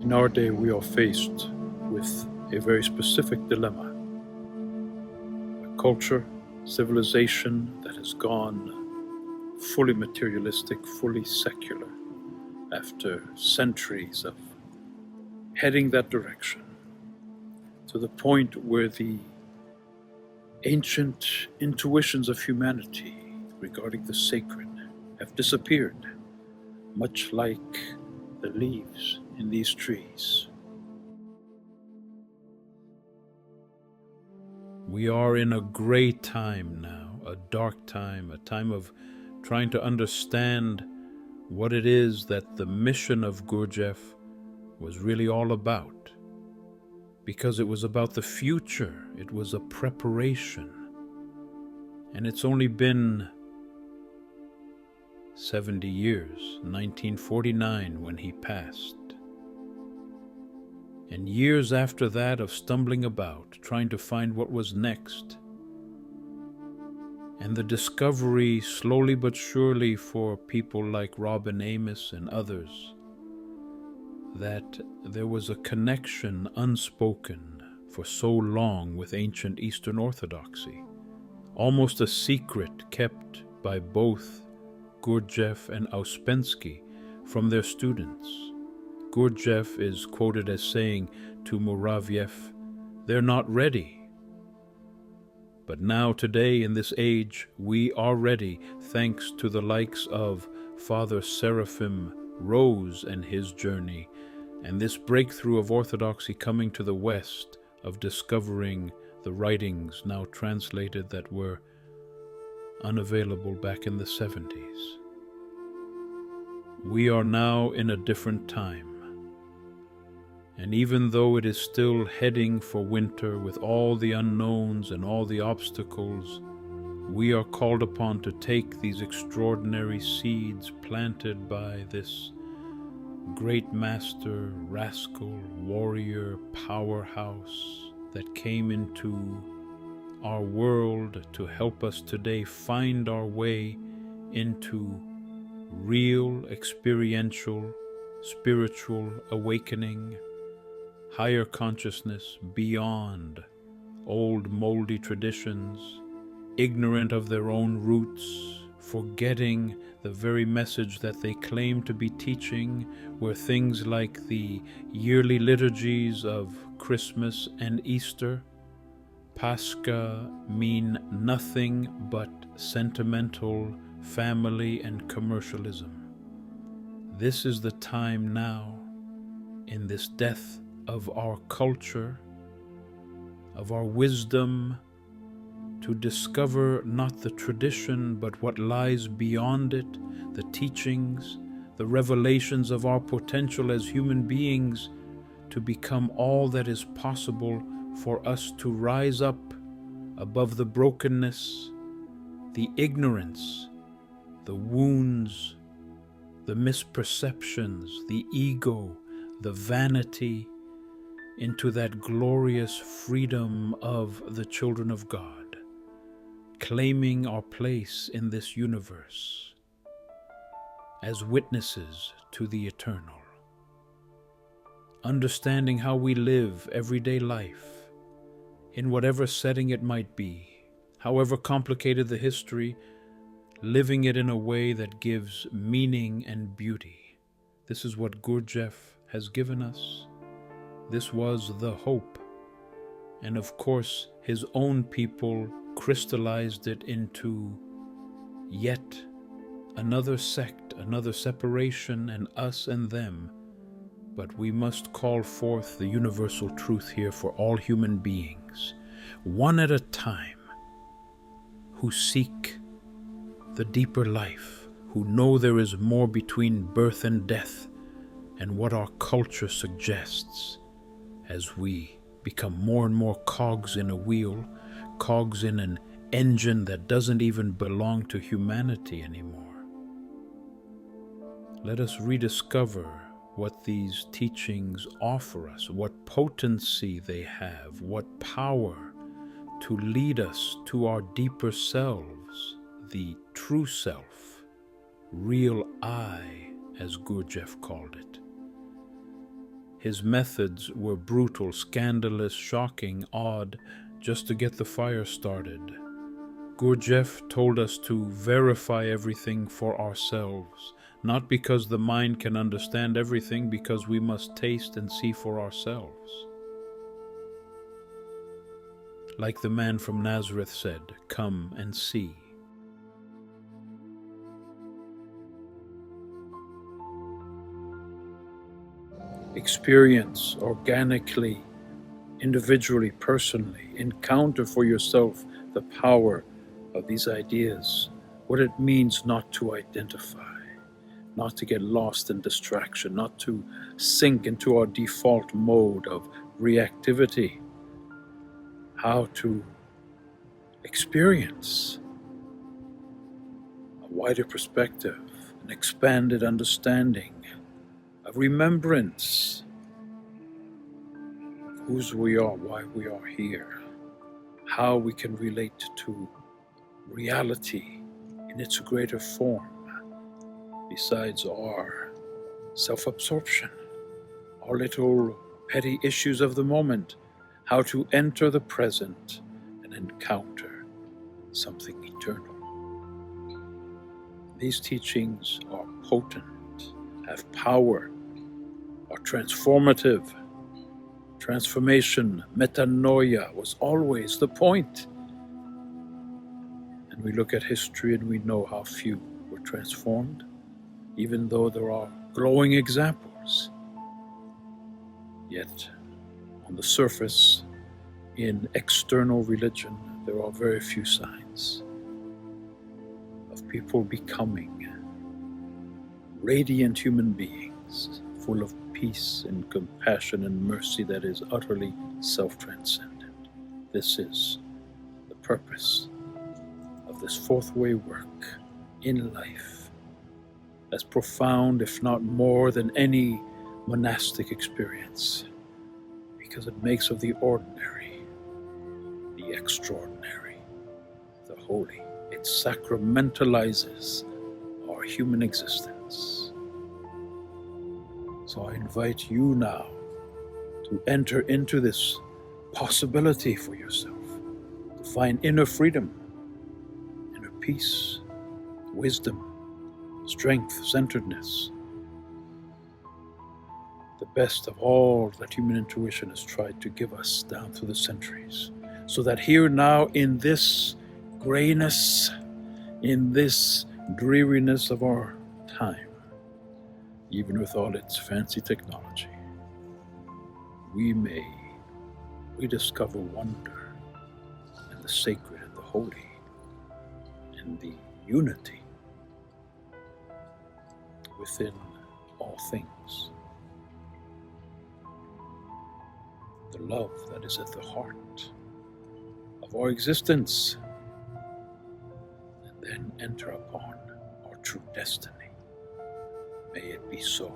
In our day, we are faced with a very specific dilemma: a culture, civilization that has gone fully materialistic, fully secular, after centuries of heading that direction, to the point where the ancient intuitions of humanity regarding the sacred have disappeared, much like the leaves in these trees. We are in a gray time now, a dark time, a time of trying to understand what it is that the mission of Gurdjieff was really all about. Because it was about the future, it was a preparation. And it's only been 70 years, 1949 when he passed. And years after that of stumbling about, trying to find what was next. And the discovery, slowly but surely, for people like Robin Amos and others, that there was a connection unspoken for so long with ancient Eastern Orthodoxy, almost a secret kept by both Gurdjieff and Ouspensky from their students. Gurdjieff is quoted as saying to Muraviev, "They're not ready." But now, today, in this age, we are ready, thanks to the likes of Father Seraphim Rose and his journey, and this breakthrough of orthodoxy coming to the West, of discovering the writings now translated that were unavailable back in the 70s. We are now in a different time. And even though it is still heading for winter with all the unknowns and all the obstacles, we are called upon to take these extraordinary seeds planted by this great master, rascal, warrior, powerhouse that came into our world to help us today find our way into real, experiential, spiritual awakening, higher consciousness beyond old moldy traditions, ignorant of their own roots, forgetting the very message that they claim to be teaching, where things like the yearly liturgies of Christmas and Easter, Pascha, mean nothing but sentimental family and commercialism. This is the time now, in this death of our culture, of our wisdom, to discover not the tradition, but what lies beyond it, the teachings, the revelations of our potential as human beings to become all that is possible for us to rise up above the brokenness, the ignorance, the wounds, the misperceptions, the ego, the vanity, into that glorious freedom of the children of God, claiming our place in this universe as witnesses to the eternal, understanding how we live everyday life, in whatever setting it might be, however complicated the history, living it in a way that gives meaning and beauty. This is what Gurdjieff has given us. This was the hope. And of course, his own people crystallized it into yet another sect, another separation, and us and them. But we must call forth the universal truth here for all human beings, one at a time, who seek the deeper life, who know there is more between birth and death, and what our culture suggests as we become more and more cogs in a wheel, cogs in an engine that doesn't even belong to humanity anymore. Let us rediscover what these teachings offer us, what potency they have, what power to lead us to our deeper selves, the true self, real I, as Gurdjieff called it. His methods were brutal, scandalous, shocking, odd, just to get the fire started. Gurdjieff told us to verify everything for ourselves, not because the mind can understand everything, because we must taste and see for ourselves. Like the man from Nazareth said, "Come and see." Experience organically, individually, personally. Encounter for yourself the power of these ideas, what it means not to identify, not to get lost in distraction, not to sink into our default mode of reactivity, how to experience a wider perspective, an expanded understanding, a remembrance of whose we are, why we are here, how we can relate to reality in its greater form, besides our self-absorption, our little petty issues of the moment, how to enter the present and encounter something eternal. These teachings are potent, have power, are transformative. Transformation, metanoia, was always the point. And we look at history and we know how few were transformed, even though there are glowing examples. Yet, on the surface, in external religion, there are very few signs of people becoming radiant human beings, full of peace and compassion and mercy that is utterly self-transcendent. This is the purpose of this fourth way work in life, as profound, if not more, than any monastic experience, because it makes of the ordinary the extraordinary, the holy. It sacramentalizes our human existence. So I invite you now to enter into this possibility for yourself, to find inner freedom, inner peace, wisdom, strength, centeredness, the best of all that human intuition has tried to give us down through the centuries, so that here now in this grayness, in this dreariness of our time, even with all its fancy technology, we may rediscover wonder and the sacred and the holy and the unity within all things. The love that is at the heart of our existence, and then enter upon our true destiny. May it be so.